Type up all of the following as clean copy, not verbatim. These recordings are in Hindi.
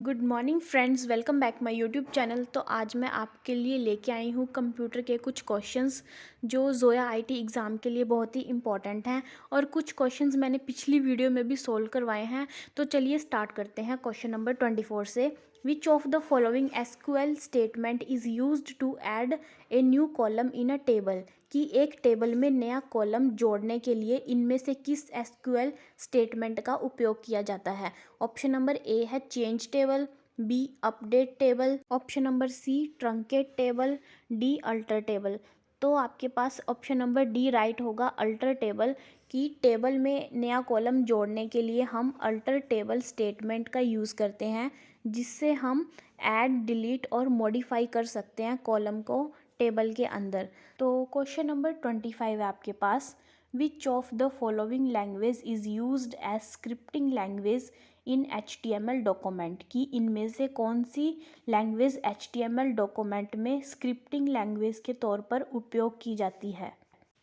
Good morning friends, welcome back my YouTube channel. तो आज मैं आपके लिए लेके आई हूँ कंप्यूटर के कुछ क्वेश्चंस जो जोया आईटी एग्ज़ाम के लिए बहुत ही इंपॉर्टेंट हैं। और कुछ क्वेश्चंस मैंने पिछली वीडियो में भी सोल्व करवाए हैं। तो चलिए स्टार्ट करते हैं क्वेश्चन नंबर 24 से। Which of the following SQL statement is used to add a new column in a table, कि एक टेबल में नया कॉलम जोड़ने के लिए इनमें से किस एसक्यूएल स्टेटमेंट का उपयोग किया जाता है। ऑप्शन नंबर ए है change table, B update table, option number C truncate table, D alter table. तो आपके पास ऑप्शन नंबर डी राइट होगा, अल्टर टेबल। कि टेबल में नया कॉलम जोड़ने के लिए हम अल्टर टेबल स्टेटमेंट का यूज़ करते हैं, जिससे हम ऐड डिलीट और मॉडिफाई कर सकते हैं कॉलम को टेबल के अंदर। तो क्वेश्चन नंबर 25 है आपके पास। Which of the following language is used as scripting language in HTML document, कि इनमें से कौन सी लैंग्वेज HTML डॉक्यूमेंट में स्क्रिप्टिंग लैंग्वेज के तौर पर उपयोग की जाती है।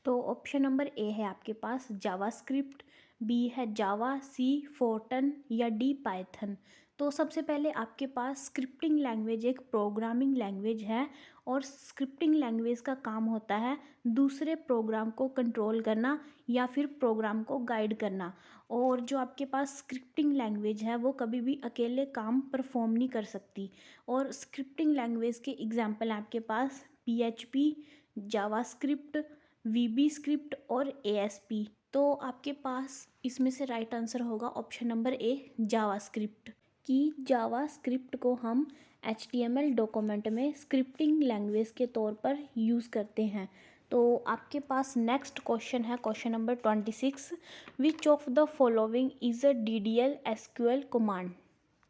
तो ऑप्शन नंबर ए है आपके पास जावास्क्रिप्ट, बी है जावा, सी फोर्टन या डी पाइथन। तो सबसे पहले आपके पास स्क्रिप्टिंग लैंग्वेज एक प्रोग्रामिंग लैंग्वेज है, और स्क्रिप्टिंग लैंग्वेज का काम होता है दूसरे प्रोग्राम को कंट्रोल करना या फिर प्रोग्राम को गाइड करना। और जो आपके पास स्क्रिप्टिंग लैंग्वेज है वो कभी भी अकेले काम परफॉर्म नहीं कर सकती। और स्क्रिप्टिंग लैंग्वेज के एग्जांपल हैं आपके पास PHP, जावास्क्रिप्ट, VB स्क्रिप्ट और ASP। तो आपके पास इसमें से राइट आंसर होगा ऑप्शन नंबर ए जावास्क्रिप्ट। कि जावास्क्रिप्ट को हम HTML डॉक्यूमेंट में स्क्रिप्टिंग लैंग्वेज के तौर पर यूज़ करते हैं। तो आपके पास नेक्स्ट क्वेश्चन है question number 26। Which of the following is a DDL SQL command,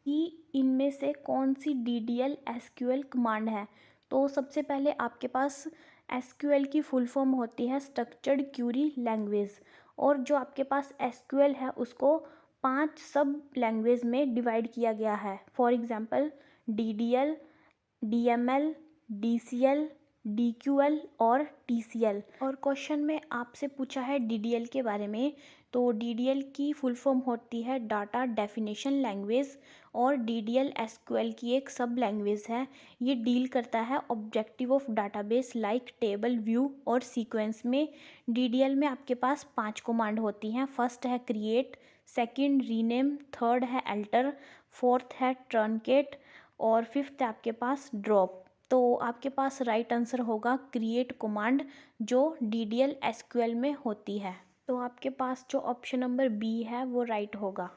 कि इनमें से कौन सी DDL SQL कमांड है। तो सबसे पहले आपके पास SQL की फुल फॉर्म होती है स्ट्रक्चर्ड क्यूरी लैंग्वेज। और जो आपके पास SQL है उसको 5 सब लैंग्वेज में डिवाइड किया गया है। For example DDL, DML, DCL, DQL और TCL। और क्वेश्चन में आपसे पूछा है DDL के बारे में। तो DDL की फुल फॉर्म होती है डाटा डेफिनेशन लैंग्वेज, और DDL SQL की एक सब लैंग्वेज है। ये डील करता है objective of database like table, view और सीक्वेंस में। DDL में आपके पास 5 कमांड होती हैं। फर्स्ट है क्रिएट, सेकंड रीनेम, थर्ड है अल्टर, फोर्थ है ट्रंकेट और फिफ्थ है आपके पास ड्रॉप। तो आपके पास राइट आंसर होगा क्रिएट कमांड, जो DDL SQL में होती है। तो आपके पास जो ऑप्शन नंबर बी है वो राइट होगा।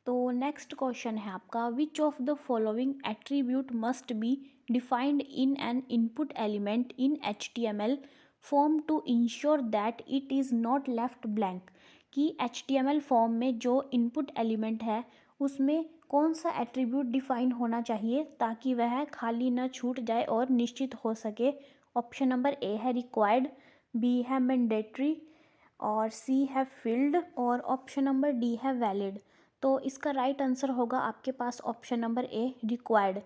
तो नेक्स्ट क्वेश्चन है आपका, which of the following attribute must be defined in an input element in HTML form to ensure that it is not left blank, कि HTML फॉर्म में जो इनपुट एलिमेंट है उसमें कौन सा एट्रीब्यूट डिफाइन होना चाहिए ताकि वह खाली न छूट जाए और निश्चित हो सके। ऑप्शन नंबर ए है रिक्वायर्ड, बी है मैंडेटरी और सी है फील्ड और ऑप्शन नंबर डी है वैलिड। तो इसका राइट आंसर होगा आपके पास ऑप्शन नंबर ए रिक्वायर्ड,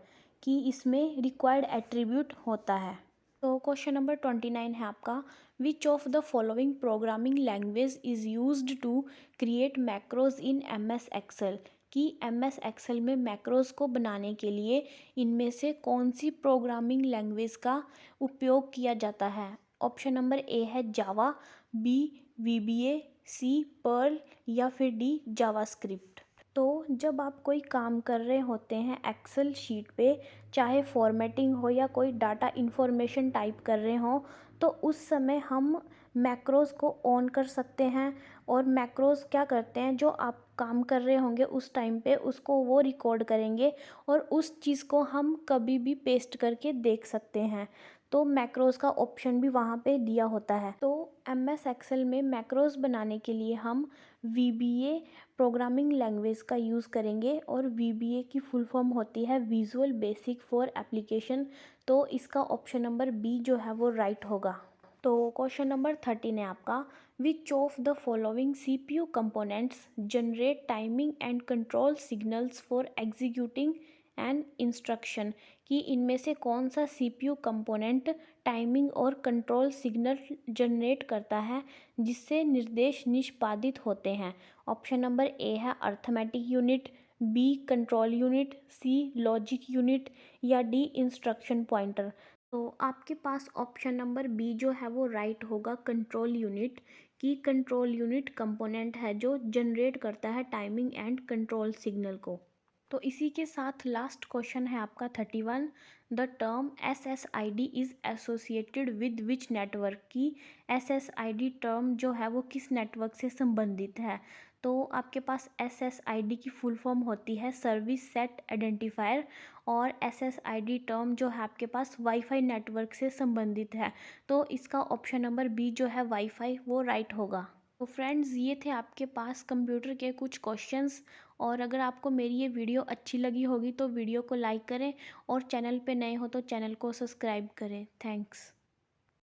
कि इसमें रिक्वायर्ड एट्रीब्यूट होता है। तो क्वेश्चन नंबर 29 है आपका, which of the following programming language is used to create macros in MS Excel, कि MS एक्सेल में मैक्रोज को बनाने के लिए इनमें से कौन सी प्रोग्रामिंग लैंग्वेज का उपयोग किया जाता है। ऑप्शन नंबर ए है जावा, बी VBA, सी पर्ल या फिर डी जावास्क्रिप्ट। तो जब आप कोई काम कर रहे होते हैं एक्सेल शीट पे, चाहे फॉर्मेटिंग हो या कोई डाटा इन्फॉर्मेशन टाइप कर रहे हो, तो उस समय हम मैक्रोज को ऑन कर सकते हैं। और मैक्रोज क्या करते हैं, जो आप काम कर रहे होंगे उस टाइम पे उसको वो रिकॉर्ड करेंगे, और उस चीज़ को हम कभी भी पेस्ट करके देख सकते हैं। तो मैक्रोज का ऑप्शन भी वहाँ पे दिया होता है। तो MS एक्सेल में मैक्रोज बनाने के लिए हम VBA प्रोग्रामिंग लैंग्वेज का यूज़ करेंगे, और VBA की फुल फॉर्म होती है विजुअल बेसिक फॉर एप्लीकेशन। तो इसका ऑप्शन नंबर बी जो है वो राइट होगा। तो क्वेश्चन नंबर 13 है आपका, which of the following CPU components generate timing and control signals for executing an instruction, कि इनमें से कौन सा CPU कंपोनेंट टाइमिंग और कंट्रोल सिग्नल जनरेट करता है जिससे निर्देश निष्पादित होते हैं। ऑप्शन नंबर ए है arithmetic unit, B control unit, C logic unit या डी इंस्ट्रक्शन पॉइंटर। तो आपके पास ऑप्शन नंबर बी जो है वो राइट होगा, कंट्रोल यूनिट। की कंट्रोल यूनिट कंपोनेंट है जो जनरेट करता है टाइमिंग एंड कंट्रोल सिग्नल को। तो इसी के साथ लास्ट क्वेश्चन है आपका 31। The term SSID is associated with which network. की SSID टर्म जो है वो किस नेटवर्क से संबंधित है। तो आपके पास SSID की फुल फॉर्म होती है सर्विस सेट आइडेंटिफायर, और SSID टर्म जो है आपके पास वाईफाई नेटवर्क से संबंधित है। तो इसका ऑप्शन नंबर बी जो है वाईफाई वो राइट होगा। तो फ्रेंड्स, ये थे आपके पास कंप्यूटर के कुछ क्वेश्चंस। और अगर आपको मेरी ये वीडियो अच्छी लगी होगी तो वीडियो को लाइक करें, और चैनल पे नए हो तो चैनल को सब्सक्राइब करें। थैंक्स।